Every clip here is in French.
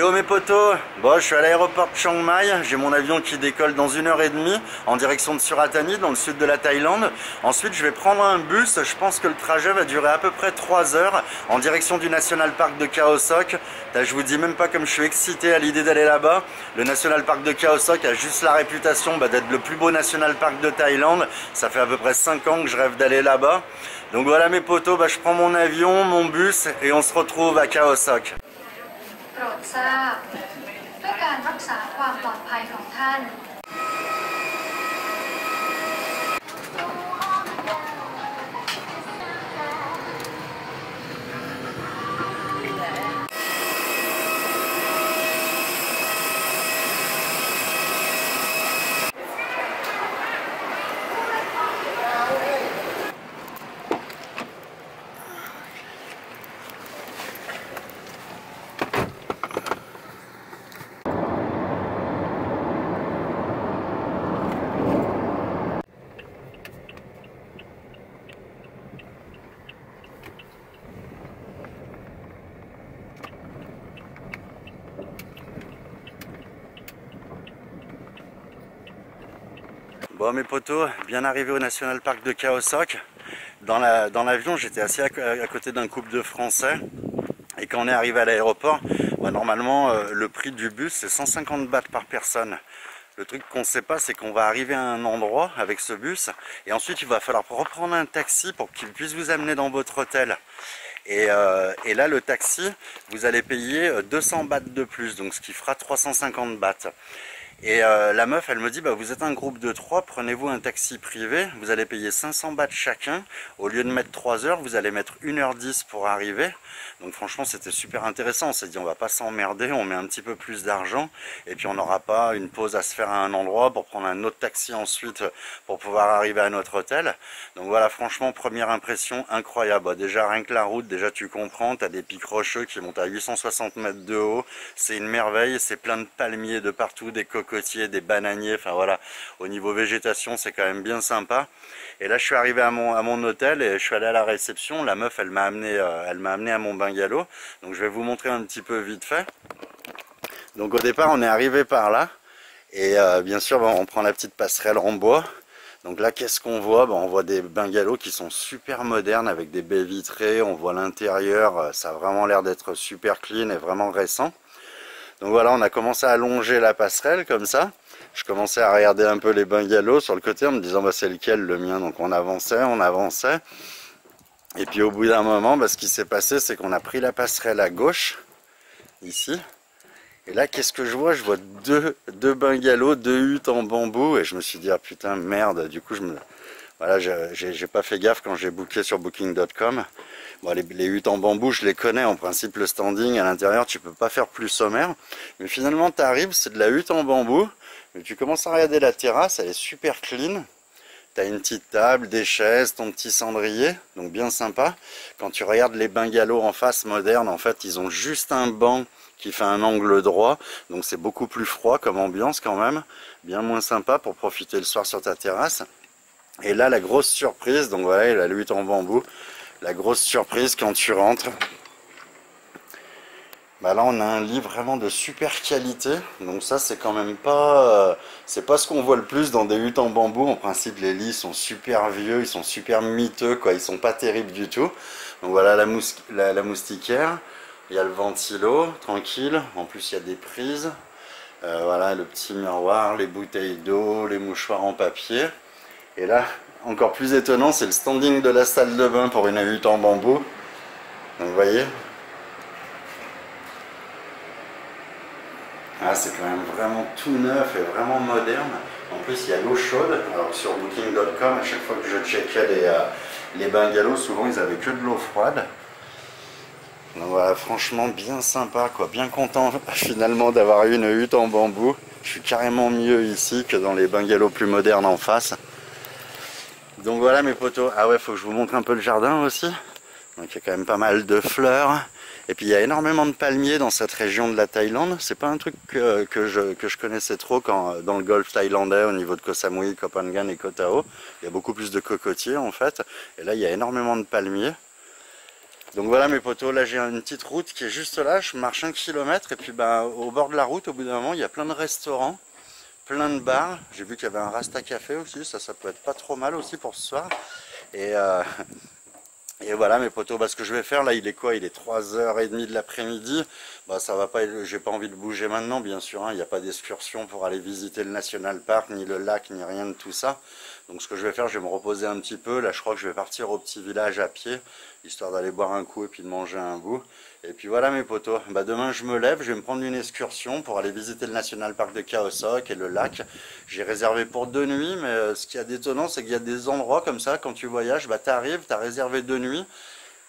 Yo mes potos, bon, je suis à l'aéroport de Chiang Mai, j'ai mon avion qui décolle dans 1h30 en direction de Suratani dans le sud de la Thaïlande. Ensuite je vais prendre un bus, je pense que le trajet va durer à peu près 3 heures en direction du National Park de Khao Sok. Je vous dis même pas comme je suis excité à l'idée d'aller là-bas. Le National Park de Khao Sok a juste la réputation d'être le plus beau National Park de Thaïlande. Ça fait à peu près 5 ans que je rêve d'aller là-bas. Donc voilà mes potos, je prends mon avion, mon bus et on se retrouve à Khao Sok. โปรดทราบเพื่อการรักษาความปลอดภัยของท่าน Bon mes potos, bien arrivé au National Park de Khao Sok. Dans l'avion, j'étais assis à côté d'un couple de Français. Et quand on est arrivé à l'aéroport, normalement le prix du bus c'est 150 bahts par personne. Le truc qu'on ne sait pas, c'est qu'on va arriver à un endroit avec ce bus et ensuite il va falloir reprendre un taxi pour qu'il puisse vous amener dans votre hôtel. Et là le taxi, vous allez payer 200 bahts de plus, donc ce qui fera 350 bahts. Et la meuf, elle me dit, vous êtes un groupe de 3, prenez-vous un taxi privé, vous allez payer 500 bahts chacun. Au lieu de mettre 3 heures, vous allez mettre 1h10 pour arriver. Donc franchement, c'était super intéressant. On s'est dit, on va pas s'emmerder, on met un petit peu plus d'argent. Et puis on n'aura pas une pause à se faire à un endroit pour prendre un autre taxi ensuite pour pouvoir arriver à notre hôtel. Donc voilà, franchement, première impression incroyable. Déjà, rien que la route, déjà tu comprends, tu as des pics rocheux qui montent à 860 mètres de haut. C'est une merveille, c'est plein de palmiers de partout, des cocotiers, des bananiers, enfin voilà, au niveau végétation c'est quand même bien sympa. Et là je suis arrivé à mon hôtel et je suis allé à la réception. La meuf elle m'a amené à mon bungalow, donc je vais vous montrer un petit peu vite fait. Donc au départ on est arrivé par là et bien sûr on prend la petite passerelle en bois. Donc là qu'est-ce qu'on voit? On voit des bungalows qui sont super modernes avec des baies vitrées, on voit l'intérieur, ça a vraiment l'air d'être super clean et vraiment récent. Donc voilà, on a commencé à longer la passerelle comme ça. Je commençais à regarder un peu les bungalows sur le côté en me disant c'est lequel le mien. Donc on avançait. Et puis au bout d'un moment, ce qui s'est passé, c'est qu'on a pris la passerelle à gauche, ici. Et là, qu'est-ce que je vois? Je vois deux bungalows, 2 huttes en bambou. Et je me suis dit, ah putain, merde. Du coup, voilà, j'ai pas fait gaffe quand j'ai booké sur booking.com. Bon, les huttes en bambou, je les connais. En principe, le standing à l'intérieur, tu peux pas faire plus sommaire. Mais finalement, tu arrives, c'est de la hutte en bambou. Mais tu commences à regarder la terrasse, elle est super clean. Tu as une petite table, des chaises, ton petit cendrier, donc bien sympa. Quand tu regardes les bungalows en face modernes, en fait, ils ont juste un banc qui fait un angle droit. Donc c'est beaucoup plus froid comme ambiance quand même. Bien moins sympa pour profiter le soir sur ta terrasse. Et là, la grosse surprise, donc voilà, la hutte en bambou. La grosse surprise quand tu rentres, là on a un lit vraiment de super qualité, donc ça c'est quand même pas, c'est pas ce qu'on voit le plus dans des huttes en bambou. En principe les lits sont super vieux, ils sont super miteux quoi, ils sont pas terribles du tout. Donc voilà la moustiquaire, il y a le ventilo, tranquille, en plus il y a des prises, voilà le petit miroir, les bouteilles d'eau, les mouchoirs en papier, et là encore plus étonnant, c'est le standing de la salle de bain pour une hutte en bambou. Donc vous voyez, c'est quand même vraiment tout neuf et vraiment moderne. En plus il y a l'eau chaude, alors que sur booking.com à chaque fois que je checkais les bungalows, souvent ils avaient que de l'eau froide. Donc voilà, franchement bien sympa quoi, bien content finalement d'avoir eu une hutte en bambou. Je suis carrément mieux ici que dans les bungalows plus modernes en face. Donc voilà mes potos, ah ouais, faut que je vous montre un peu le jardin aussi. Donc il y a quand même pas mal de fleurs. Et puis il y a énormément de palmiers dans cette région de la Thaïlande. C'est pas un truc que je connaissais trop dans le golfe thaïlandais au niveau de Koh Samui, Koh Phangan et Koh Tao. Il y a beaucoup plus de cocotiers en fait. Et là il y a énormément de palmiers. Donc voilà mes potos, là j'ai une petite route qui est juste là, je marche 1 kilomètre et puis bah, au bord de la route, au bout d'un moment, il y a plein de restaurants, plein de bars. J'ai vu qu'il y avait un Rasta Café aussi, ça peut être pas trop mal aussi pour ce soir. Et, euh, et voilà mes potos, bah, ce que je vais faire là, il est quoi? Il est 3h30 de l'après-midi. Bah, ça va pas, j'ai pas envie de bouger maintenant bien sûr, hein. Il n'y a pas d'excursion pour aller visiter le National Park, ni le lac, ni rien de tout ça. Donc ce que je vais faire, je vais me reposer un petit peu. Là je crois que je vais partir au petit village à pied, histoire d'aller boire un coup et puis de manger un bout. Et puis voilà mes potos, bah, demain je me lève, je vais me prendre une excursion pour aller visiter le National Park de Khao Sok et le lac. J'ai réservé pour 2 nuits, mais ce qui est étonnant, c'est qu'il y a des endroits comme ça, quand tu voyages, bah, tu arrives, tu as réservé 2 nuits,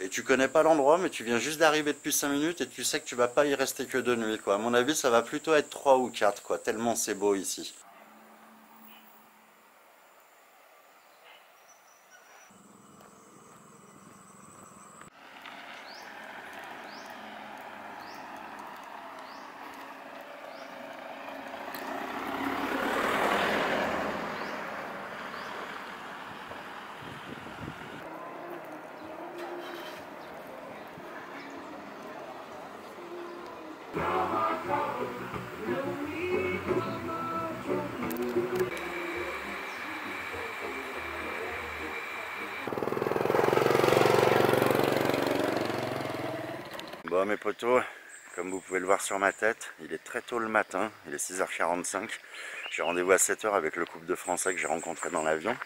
et tu connais pas l'endroit, mais tu viens juste d'arriver depuis 5 minutes, et tu sais que tu vas pas y rester que 2 nuits, quoi. À mon avis, ça va plutôt être 3 ou 4, quoi, tellement c'est beau ici. Bon mes potos, comme vous pouvez le voir sur ma tête, il est très tôt le matin, il est 6h45. J'ai rendez-vous à 7h avec le couple de Français que j'ai rencontré dans l'avion.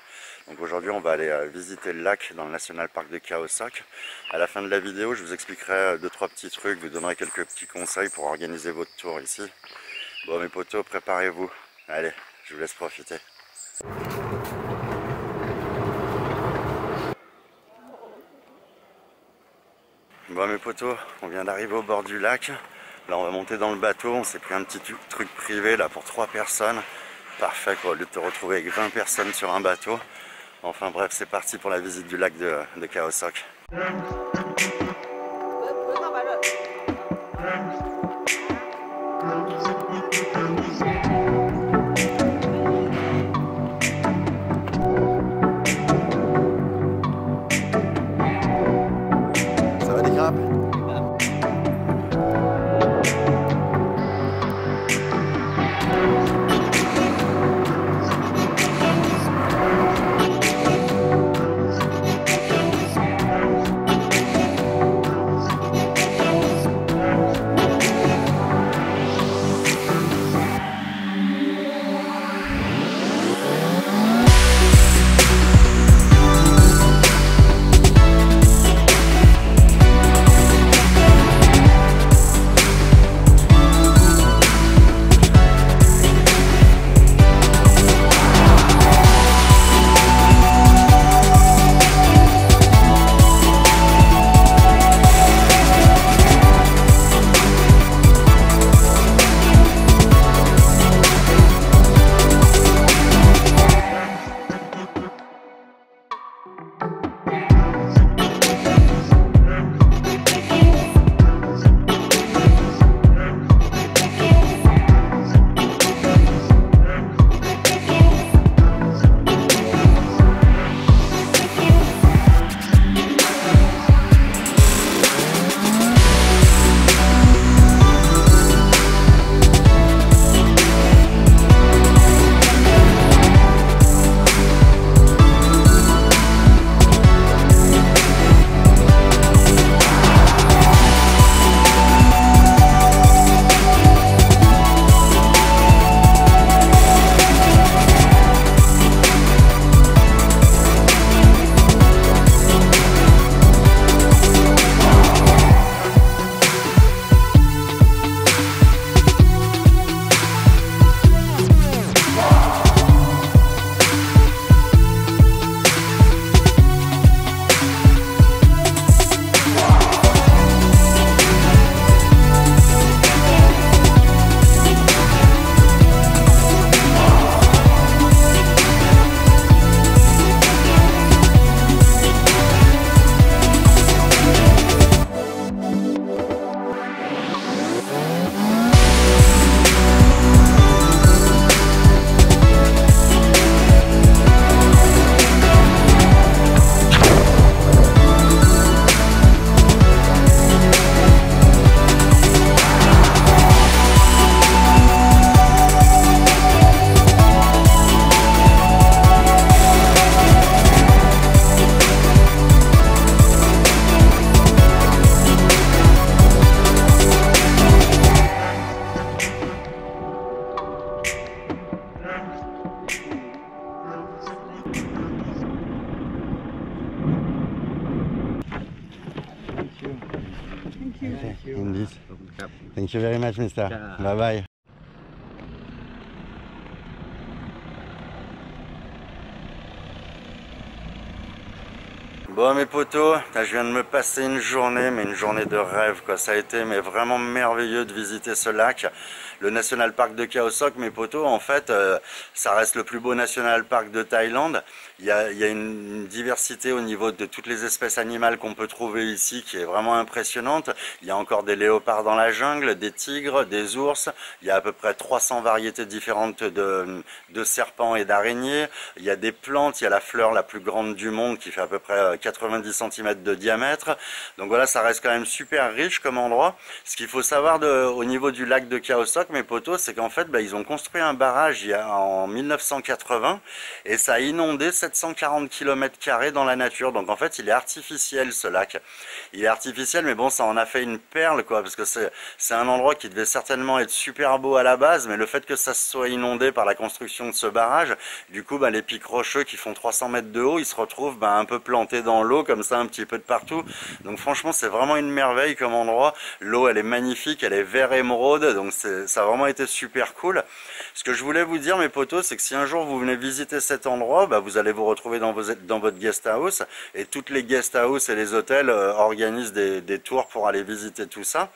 Donc aujourd'hui on va aller visiter le lac dans le National Park de Khao Sok. À la fin de la vidéo je vous expliquerai 2-3 petits trucs, vous donnerai quelques petits conseils pour organiser votre tour ici. Bon mes potos, préparez-vous. Allez, je vous laisse profiter. Bon mes potos, on vient d'arriver au bord du lac. Là on va monter dans le bateau, on s'est pris un petit truc privé là pour 3 personnes. Parfait quoi, au lieu de te retrouver avec 20 personnes sur un bateau. Enfin bref, c'est parti pour la visite du lac de Khao Sok. Ça va des crabes? Thank you very much, mister. Yeah. Bye bye. Bon mes potos, je viens de me passer une journée, mais une journée de rêve quoi. Ça a été mais vraiment merveilleux de visiter ce lac. Le National Park de Khao Sok, mes potos, en fait, ça reste le plus beau National Park de Thaïlande. Il y a une diversité au niveau de toutes les espèces animales qu'on peut trouver ici qui est vraiment impressionnante. Il y a encore des léopards dans la jungle, des tigres, des ours. Il y a à peu près 300 variétés différentes de serpents et d'araignées. Il y a des plantes, il y a la fleur la plus grande du monde qui fait à peu près 90 cm de diamètre. Donc voilà, ça reste quand même super riche comme endroit. Ce qu'il faut savoir au niveau du lac de Khao Sok, mes potos, c'est qu'en fait, ils ont construit un barrage en 1980 et ça a inondé 740 km² dans la nature. Donc en fait, il est artificiel ce lac. Il est artificiel, mais bon, ça en a fait une perle, quoi, parce que c'est un endroit qui devait certainement être super beau à la base, mais le fait que ça soit inondé par la construction de ce barrage, du coup, les pics rocheux qui font 300 mètres de haut, ils se retrouvent un peu plantés dans l'eau, comme ça, un petit peu de partout. Donc franchement, c'est vraiment une merveille comme endroit. L'eau, elle est magnifique, elle est vert émeraude, donc ça a vraiment été super cool. Ce que je voulais vous dire, mes potos, c'est que si un jour vous venez visiter cet endroit, vous allez vous retrouver dans votre guest house, et toutes les guest house et les hôtels organisent des tours pour aller visiter tout ça.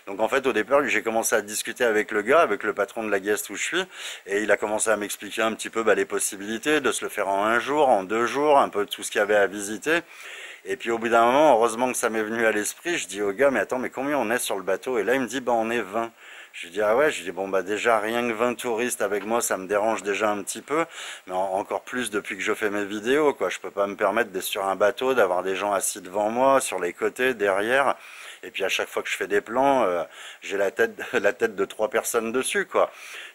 Donc en fait au départ j'ai commencé à discuter avec le gars, avec le patron de la guest où je suis, et il a commencé à m'expliquer un petit peu les possibilités de se le faire en 1 jour, en 2 jours, un peu tout ce qu'il y avait à visiter. Et puis au bout d'un moment, heureusement que ça m'est venu à l'esprit, je dis au gars, mais attends, mais combien on est sur le bateau? Et là il me dit, on est 20. Je lui dis, ah ouais, je lui dis, bon déjà rien que 20 touristes avec moi, ça me dérange déjà un petit peu, mais encore plus depuis que je fais mes vidéos, quoi. Je peux pas me permettre d'être sur un bateau, d'avoir des gens assis devant moi, sur les côtés, derrière. Et puis à chaque fois que je fais des plans, j'ai la tête de 3 personnes dessus, quoi.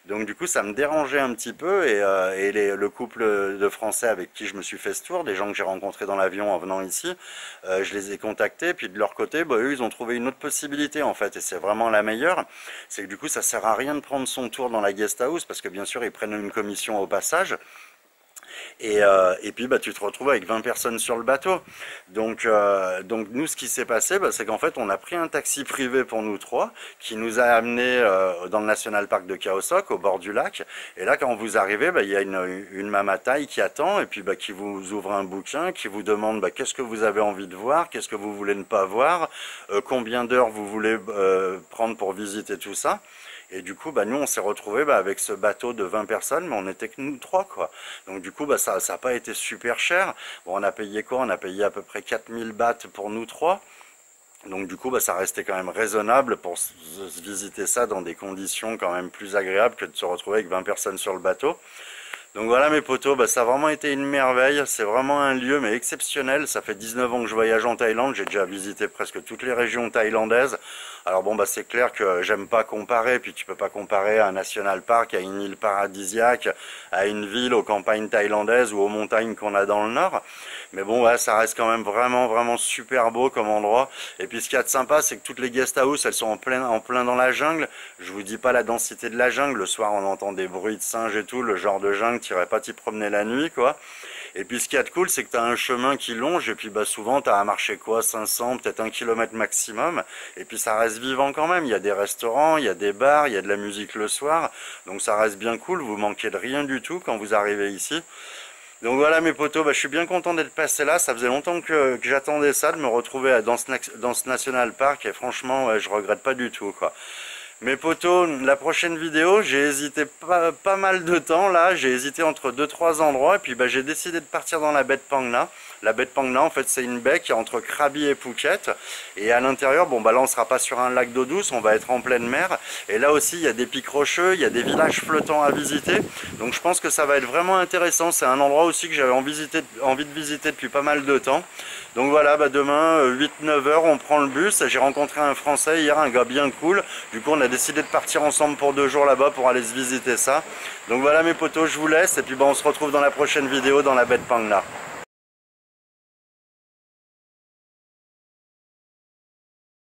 Donc du coup ça me dérangeait un petit peu, et le couple de Français avec qui je me suis fait ce tour, des gens que j'ai rencontrés dans l'avion en venant ici, je les ai contactés, puis de leur côté, eux ils ont trouvé une autre possibilité en fait, et c'est vraiment la meilleure. C'est que du coup ça sert à rien de prendre son tour dans la guest house, parce que bien sûr ils prennent une commission au passage. Et puis tu te retrouves avec 20 personnes sur le bateau. Donc nous ce qui s'est passé, c'est qu'en fait on a pris un taxi privé pour nous 3 qui nous a amenés dans le National Park de Khao Sok au bord du lac. Et là quand vous arrivez, il y a une mama thaï qui attend, et puis qui vous ouvre un bouquin, qui vous demande qu'est-ce que vous avez envie de voir, qu'est-ce que vous voulez ne pas voir, combien d'heures vous voulez prendre pour visiter tout ça. Et du coup, nous, on s'est retrouvés avec ce bateau de 20 personnes, mais on n'était que nous 3, quoi. Donc du coup, ça n'a pas été super cher. Bon, on a payé quoi? On a payé à peu près 4000 bahts pour nous 3. Donc du coup, ça restait quand même raisonnable pour visiter ça dans des conditions quand même plus agréables que de se retrouver avec 20 personnes sur le bateau. Donc voilà mes potos, ça a vraiment été une merveille, c'est vraiment un lieu mais exceptionnel. Ça fait 19 ans que je voyage en Thaïlande, j'ai déjà visité presque toutes les régions thaïlandaises. Alors c'est clair que j'aime pas comparer, puis tu peux pas comparer un national park à une île paradisiaque, à une ville aux campagnes thaïlandaises ou aux montagnes qu'on a dans le nord. Mais ça reste quand même vraiment super beau comme endroit. Et puis ce qu'il y a de sympa, c'est que toutes les guest house, elles sont en plein dans la jungle. Je vous dis pas la densité de la jungle, le soir on entend des bruits de singes et tout, le genre de jungle, t'irais pas t'y promener la nuit, quoi. Et puis ce qu'il y a de cool, c'est que tu as un chemin qui longe, et puis souvent tu as à marcher 500, peut-être 1 km maximum, et puis ça reste vivant quand même. Il y a des restaurants, il y a des bars, il y a de la musique le soir, donc ça reste bien cool, vous manquez de rien du tout quand vous arrivez ici. Donc voilà mes potos, je suis bien content d'être passé là, ça faisait longtemps que j'attendais ça, de me retrouver dans ce National Park, et franchement je regrette pas du tout, quoi. Mes potos, la prochaine vidéo, j'ai hésité pas mal de temps là, j'ai hésité entre 2-3 endroits, et puis j'ai décidé de partir dans la baie de Phang Nga. La baie de Phang Nga, en fait, c'est une baie qui est entre Krabi et Phuket, et à l'intérieur, là on sera pas sur un lac d'eau douce, on va être en pleine mer, et là aussi il y a des pics rocheux, il y a des villages flottants à visiter, donc je pense que ça va être vraiment intéressant. C'est un endroit aussi que j'avais envie de visiter depuis pas mal de temps. Donc voilà, demain 8-9 heures on prend le bus. J'ai rencontré un Français hier, un gars bien cool, du coup on a décidé de partir ensemble pour 2 jours là-bas pour aller se visiter ça. Donc voilà mes potos, je vous laisse, et puis on se retrouve dans la prochaine vidéo dans la baie de Phang Nga.